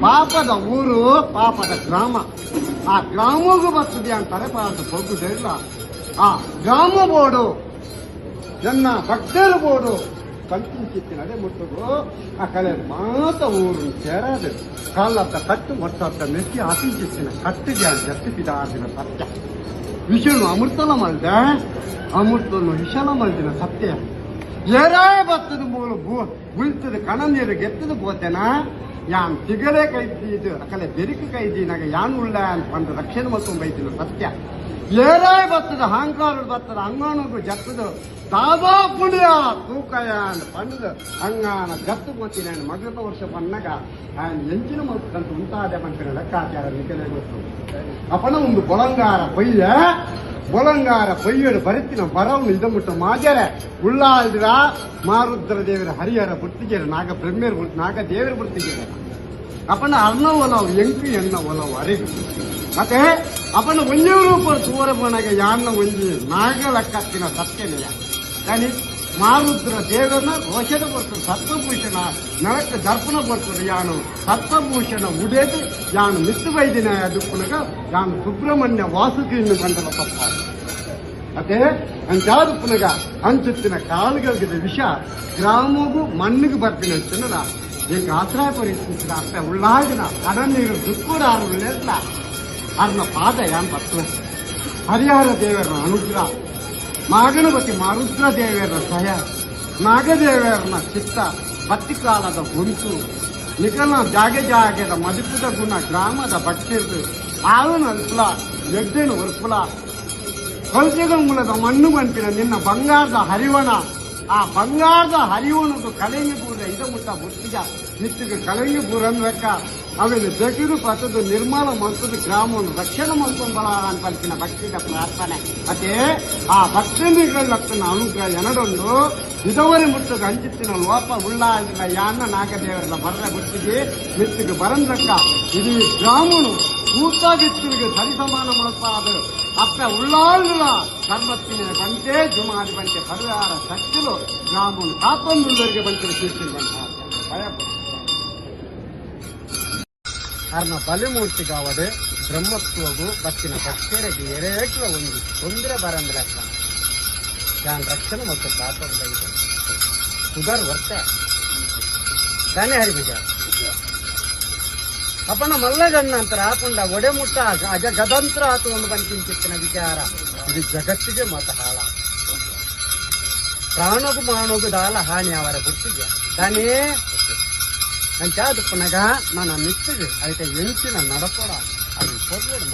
ಪಾಪದ ಊರು, ಪಾಪದ ಗ್ರಾಮ. ಆ ಗ್ರಾಮಗೂ ಬರ್ತದೆ ಅಂತಾರೆ ಪಾಪ ಹೋಗುದಿಲ್ಲ. ಆ ಗ್ರಾಮ ಬೋಡು ಎನ್ನ ಭಕ್ತರು ಬೋಡು ಕಲ್ಪಿಸಿತ್ತಿನಡೆ ಮುಟ್ಟದು ಆ ಕಲೆ ಮಾತ ಊರು ಸೇರದು ಕಾಲದ ಕಟ್ಟು ಮೊತ್ತ ಮೆಚ್ಚಿ ಆಶಿಸಿತ್ತಿನ ಕಟ್ಟಿಗೆ ಜಪ್ಪಿಸಿದಾದಿನ ಸತ್ಯ ವಿಷನು ಅಮೃತಲ ಮಲ್ದ ಅಮೃತನು ವಿಷಲ ಮಲ್ದಿನ ಸತ್ಯ ಏರಾಯ ಬತ್ತದ ಮೂಲ ಬೀಳ್ತದ ಕಣ ನೀರು ಗೆತ್ತದ ಬೋತೆನಾ ಯಾನ್ ತಿಗಲೇ ಕೈದಿದ್ದು ಅಕಲೆ ಬೆರಿಕೆ ಕೈದಿನಾಗ ಯಾನ್ ಉಳ್ಳ ಅಂತ ಬಂದು ರಕ್ಷಣೆ ಮತ್ತು ಬೈದಿನ ಸತ್ಯ ಏರಾಯ ಬತ್ತದ ಅಹಂಕಾರದ ಬತ್ತದ ಅಂಗಾನಗೂ ಜತ್ತದ ದಾದಾ ಪುಣ್ಯ ತೂಕಯ ಅಂತ ಪಂಡದ ಅಂಗಾನ ಜತ್ತು ಗೊತ್ತಿನ ಮಗದ ವರ್ಷ ಪನ್ನಗ ಎಂಚಿನ ಮಕ್ಕಂತ ಉಂಟಾದ ಮಂಕನ ಲೆಕ್ಕಾಚಾರ ನಿಖಲೆ ಗೊತ್ತು ಅಪನ ಒಂದು ಬೊಳಂಗಾರ ಪೊಯ್ಯಡು ಬರುತ್ತಿನ ಬರವನು ಇದು ಮುಟ್ಟ ಮಾಜರೆ ಉಳ್ಳಾಲ್ದಿರ ಮಾರುದ್ರ ದೇವರ ಹರಿಹರ ಬುತ್ತಿಗೆರ ನಾಗ ಬ್ರಹ್ಮೇರು ನಾಗ ದೇವರ ಬುತ್ತಿಗೆರ ಅಪನ ಅರ್ಣ ಒಲವು ಎಂಕು ಎನ್ನ ಒಲವು ಅರಿವು ಮತ್ತೆ ಅಪನ ಒಂಜೇ ರೂಪ ಸೂರಮ್ಮನಗೆ ಯಾನ್ನ ಒಂಜಿ ನಾಗ ಲೆಕ್ಕತ್ತಿನ ಸತ್ಯನೆಯ కానీ ಮಾರುದ್ರ ದೇವರನ್ನ ರೋಷದ ಬರ್ತದೆ ಸತ್ವಭೂಷಣ ನರಕ ದರ್ಪಣ ಬರ್ತದೆ ಯಾನು ಸತ್ವಭೂಷಣ ಉಡೇದು ಯಾನು ಮಿತ್ತು ಬೈದಿನ ಅದು ಪುನಗ ಯಾನು ಸುಬ್ರಹ್ಮಣ್ಯ ವಾಸುಕಿಯನ್ನು ಬಂದವ ತಪ್ಪ ಅದೇ ಅಂಚಾದ ಪುನಗ ಅಂಚುತ್ತಿನ ಕಾಲುಗಳಿಗೆ ವಿಷ ಗ್ರಾಮಗೂ ಮಣ್ಣಿಗೆ ಬರ್ತೀನಿ ಅಂಚನ ಈಗ ಆಶ್ರಯ ಪರಿಸ್ಥಿತಿ ಅರ್ಥ ಉಳ್ಳಾಗಿನ ಅಡನೀರು ದುಕ್ಕೂಡ ಆರುಲ್ಲ ಅದನ್ನ ಪಾದ ಯಾನ್ ಬರ್ತದೆ ಹರಿಹರ ದೇವರ ಅನುಗ್ರಹ ಮಾಗಣಪತಿ ಮಾರುದ್ರ ದೇವರ ಸಹ ನಾಗದೇವರನ ಚಿತ್ತ ಬತ್ತಿಕಾಲದ ಹೊಂಚು ನಿಖಲ ಜಾಗದ ಮದುಕುದ ಗುಣ ಗ್ರಾಮದ ಭಕ್ತಿರ್ದು ಆಳು ಅಲ್ಪಲ ಎಡ್ಡೆನು ಒರ್ಪುಲ ಕೊಲ್ಕೆಗ ಮೂಲದ ಮಣ್ಣು ಬಂತಿನ ನಿನ್ನ ಬಂಗಾರದ ಹರಿವಣ ಆ ಬಂಗಾರದ ಹರಿವಣದು ಕಲೆಂಗಿ ಬೂರ ಇದು ಮುಟ್ಟ ಬುತ್ತಿಗ ನಿತ್ತಿಗೆ ಕಲೆಂಗಿ ಬೂರನ್ ಲೆಕ್ಕ ಅವೇನು ಜಗಿದು ಪತದು ನಿರ್ಮಾಣ ಮಂತದ ಗ್ರಾಮವನ್ನು ರಕ್ಷಣೆ ಮಾಡ್ಕೊಂಬಲ ಅಂತ ಪಲ್ಕಿನ ಭಕ್ತಿಗ ಪ್ರಾರ್ಥನೆ ಅದೇ ಆ ಭಕ್ತಿಗಳ ಅನುಗ್ರಹ ಎನಡೊಂದು ಇದುವರೆ ಮುಟ್ಟದ ಅಂಚಿತ್ತಿನ ಲೋಪ ಉಳ್ಳಾಗಿಲ್ಲ ಯಾನ್ನ ನಾಗದೇವರ ಬರ್ರ ಬುತ್ತಿಗೆ ಮಿತ್ತಿಗೆ ಬರಂದಕ್ಕ ಇಡೀ ಗ್ರಾಮನು ಕೂತಾಗಿತ್ತಿಗೆ ಸರಿಸಮಾನ ಮನಸ್ಸಾದ ಅಪ್ಪ ಉಳ್ಳಾಗಿಲ್ಲ ಕರ್ಮತ್ತಿನ ಬಂತೆ ಜುಮಾದಿ ಬಂತೆ ಪರಿಹಾರ ಶಕ್ತಿಲು ಗ್ರಾಮನು ಕಾಪಂದುಳ್ಳರಿಗೆ ಬಂತಿನ ಕೀರ್ತಿ ಬಂತ ಭಯ ಅರ್ನ ಬಲಿಮೂರ್ತಿ ಕಾವಡೆ ಬ್ರಹ್ಮತ್ವಗೂ ಬತ್ತಿನ ಭಕ್ತರಿಗೆ ಎರೇಕ್ಲ ಒಂದು ತೊಂದರೆ ಬರಂದ್ರೆ ಯಾನ್ ರಕ್ಷಣೆ ಮತ್ತು ಕಾಪಾಡ ಸುಧಾರ್ ವರ್ತೆ ತಾನೇ ಹರಿಬಿಜ ಅಪ್ಪನ ಮಲ್ಲಗಣ್ಣ ಅಂತರ ಹಾಕೊಂಡ ಒಡೆ ಮುಟ್ಟ ಅಜ ಗದಂತ್ರ ಆತು ಒಂದು ಬಂಕಿಂಚಿತ್ತಿನ ವಿಚಾರ ಇದು ಜಗತ್ತಿಗೆ ಮತ ಹಾಳ ಪ್ರಾಣಗೂ ಮಾಣಗೂ ದಾಲ ಹಾನಿ ಅವರ ಗುರ್ತಿಗೆ ತಾನೇ ಅಂಚಾದ ಪುನಗ ನನ್ನ ಮಿತ್ತಿಗೆ ಅದಕ್ಕೆ ಎಂಚಿನ ನಡಪಡ ಅದು ಕೊರ್ವೇಡು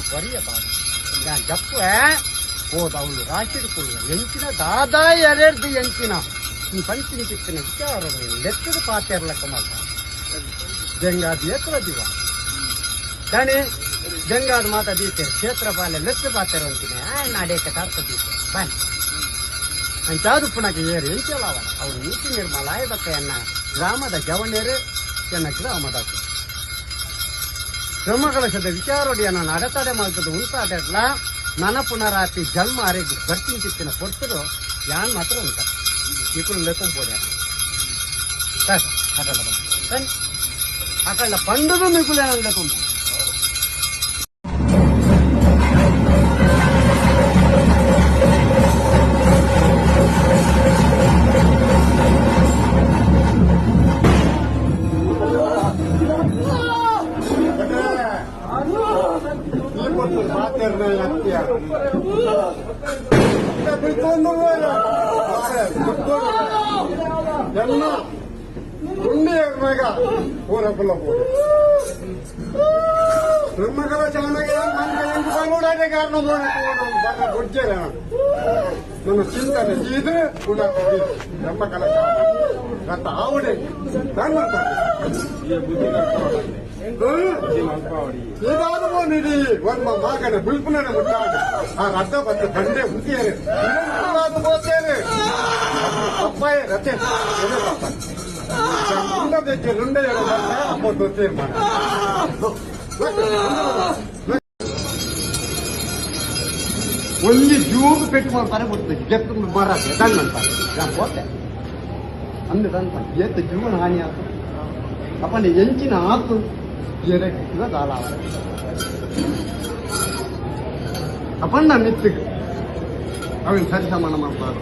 ಕೊರಿಯ ಬಾದ ನಾನು ಜಪ್ಪು ಹೋದ ಅವಳು ರಾಶಿಡ್ಕೊಳ್ಳ ಎಂಚಿನ ದಾದಾ ಎರೆಡ್ದು ಎಂಚಿನ ಈ ಪಂಚಿನ ಕಿತ್ತಿನ ವಿಚಾರ ಲೆಕ್ಕದ ಪಾತ್ರೆರ್ಲಕ್ಕ ಮಾತ ಜಂಗಾದ ಎತ್ತರ ದಿವ ತಾನೇ ಜಂಗಾದ ಮಾತಾ ದೀತೆ ಕ್ಷೇತ್ರಪಾಲೆ ಲೆಕ್ಕ ಪಾತ್ರೆ ಅಂತೀನಿ ನಾಡೇಕ ಕಾರ್ತ ದೀತೆ ಬನ್ನಿ ಅಂಚಾದು ಪುನಗ ಏರು ಎಂಚಲ್ಲ ಅವಳು ನೀತಿ ನಿರ್ಮಲ ಆಯ್ದಕ್ಕ ಗ್ರಾಮದ ಜವನೇರು ಎನ್ನ ಗ್ರಾಮದ ಬ್ರಹ್ಮಕಲಶದ ವಿಚಾರೊಡಿಯನ್ನು ಅಡೆತಡೆ ಮಾಡ್ತದ ಉಂಟಾದೆಲ್ಲ ನನ್ನ ಪುನರಾತಿ ಜನ್ಮ ಅರೆಗೆ ಬರ್ತಿಂಚಿತ್ತಿನ ಕೊಡ್ತರು ಯಾನ್ ಮಾತ್ರ ಉಂಟ ಇಕ್ಕಳು ಲೆಕ್ಕೊಂಬೋದೆ ಅಕಳ ಪಂಡದು ಮಿಗುಲು ಏನಾಗ ಲೆಕ್ಕೊಂಬ ಬ್ರಹ್ಮಕಲ ಚೆನ್ನಾಗಿ ಕಾರಣ ಬುಜ್ಜರ ನನ್ನ ಚಿಂತನೆ ಇದು ಕೂಡ ಬ್ರಹ್ಮಕಲ ಗತ ಆವಡೆ ಇದಾದ ನಿಧಿ ಒಂದು ಮಗನ ಬಿಲ್ಪುನ ಮುಟ್ಟಾಡ ಆ ರಥ ಬಂದು ಗಂಡೆ ಹುಟ್ಟಿಯರೆ ಹೋಗ್ತೇನೆ ಅಪ್ಪಾಯ ರಥೆ ರುಂಡೆ ಅಪ್ಪ ತೀರ್ಮಾನ ಒಂದು ಜೂಗು ಪೆಟ್ಟು ಮಾಡ್ತಾರೆ ಬಿಡ್ತದೆ ಗೆತ್ತು ಮಾರಾಟ ದಣ್ಣ ಅಂತ ನಾನು ಹೋಗ್ತೆ ಅಂದ ದಣ್ಣ ಎತ್ತು ಜೀವನ ಹಾನಿ ಆಗ್ತದೆ ಅಪ್ಪಂಡ ಎಂಚಿನ ಆತು ಎರೆಕ್ಕಿದ ದಾಲಾವರ ಅಪ್ಪಂಡ ಮಿತ್ತಿಗೆ ಅವನ್ ಸರಿ ಸಮಾನ ಮಾಡ್ತಾರೆ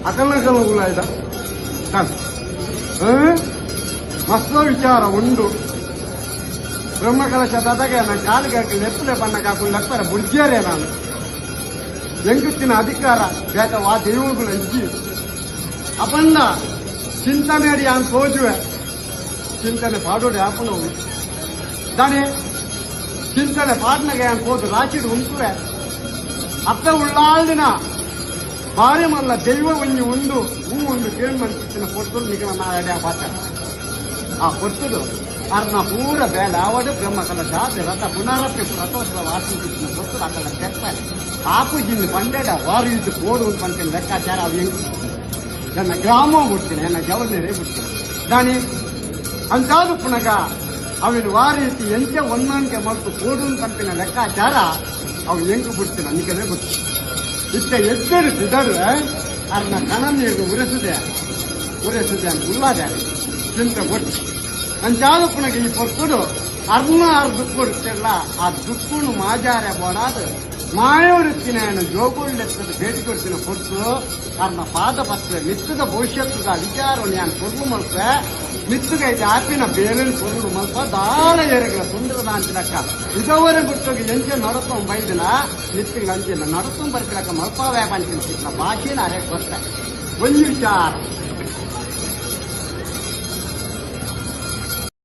ಅಕಲ್ನಕಲ್ಲ ಇದ ಮಸ್ತ ವಿಚಾರ ಉಂಡು ಬ್ರಹ್ಮಕಲಶದಾಗ ನಾನು ಕಾಲಿಗೆ ಹಾಕಿ ನೆಪ್ಪಲೆ ಬಣ್ಣ ಕಾಕೊಂಡು ಲೆಪ್ಪರ ಬುಡ್ಜೇರೆ ನಾನು ಎಂಗುತ್ತಿನ ಅಧಿಕಾರ ಬೇಕ ವಾ ದೇವುಗಳು ಇಜ್ಜಿ ಅಪಂಡ ಚಿಂತನೆಡಿ ಅಂತ ಸೋಜುವೆ ಚಿಂತನೆ ಪಾಡೋಡಿ ಆಪನವು ದಾನೆ ಚಿಂತನೆ ಪಾಡ್ನಗೆ ಅಂತ ಹೋದು ರಾಚಿಡು ಉಂಟುವೆ ಅತ್ತ ಉಳ್ಳಾಳಿನ ಭಾರಿ ಮಲ್ಲ ದೈವ ಒಂಜಿ ಉಂಡು ಹೂ ಒಂದು ಕೇಳಿ ಮನ್ಸಿನ ಕೊಟ್ಟು ನಿಗಮ ನಾಳೆ ಪಾತ್ರ ಆ ಕೊಟ್ಟದು ಅರ್ನ ಪೂರ ಬೇಡ ಅವಡು ಬ್ರಹ್ಮಕಲಶ ರಥ ಪುನರಪ್ಪಿ ರಥೋತ್ಸವ ವಾಸಿಸಿನ ಕೊಟ್ಟು ಅಕ್ಕಲ ಕೆಟ್ಟಾರೆ ಆಪುಜಿಂದು ಪಂಡೆಡ ವಾರು ಇದು ಕೋಡು ಅಂತ ಲೆಕ್ಕಾಚಾರ ಅವು ಹೆಂಗ್ ನನ್ನ ಗ್ರಾಮ ಬಿಡ್ತೀನಿ ನನ್ನ ಜವನೇರೇ ಬಿಡ್ತೀನಿ ದಾನಿ ಅಂತಾದು ಪುನಗ ಅವನು ವಾರೀತಿ ಎಂತೆ ಒಂದೊಂದಿಗೆ ಮತ್ತು ಕೋಡು ಪಂಪಿನ ಲೆಕ್ಕಾಚಾರ ಅವು ಹೆಂಗ್ ಬಿಡ್ತೀನಿ ನನಗೇ ಬಿಡ್ತೀನಿ ಇತ್ತ ಎದ್ದರಿಸಿದರು ಅರ್ನ ಕಣ ನೀರು ಉರೆಸಿದೆ ಅಂತ ಉಳ್ಳಾದೆ ಚಿಂತೆ ಕೊಟ್ಟು ಅಂಚಾದು ಪುನಗೆ ಈ ಪೊಕ್ಕುಡು ಅರ್ನ ದುಕ್ಕು ಇರ್ತಿಲ್ಲ ಆ ದುಕ್ಕುನು ಮಾಜಾರೆ ಬೋಡಾದ ಮಾಯೋರಿತ್ತಿನ ಜೋಗುಳ್ಳೆತ್ತದ ಭೇಟಿ ಕೊಡ್ತಿನ ಕೊಟ್ಟು ಅರ್ನ ಪಾದ ಪತ್ರ ಮಿತ್ತದ ಭವಿಷ್ಯತ್ತದ ವಿಚಾರವನ್ನು ನಾನು ಕೊಡ್ಲು ಮಲ್ಪ ಮಿತ್ತಗೈತೆ ಆಪಿನ ಬೇರೆನ ಕೊರಡು ಮಲ್ಪ ದಾಳ ಏರೆಗಳ ಸುಂದರದ ಅಂಚಿನಕ್ಕ ಇದವರೆ ಬಿಟ್ಟೋಗಿ ಎಂಚೆ ನಡತಂ ಬೈದಿನ ಮಿತ್ತಿಗೆ ಅಂಚಿನ ನಡತಂ ಬರ್ತಿಲಕ್ಕ ಮಲ್ಪ ವ್ಯಾಪಾರ ಭಾಷೆನ ಅರೆ ಕೊಡ್ತಾರೆ ಒಂದು ವಿಚಾರ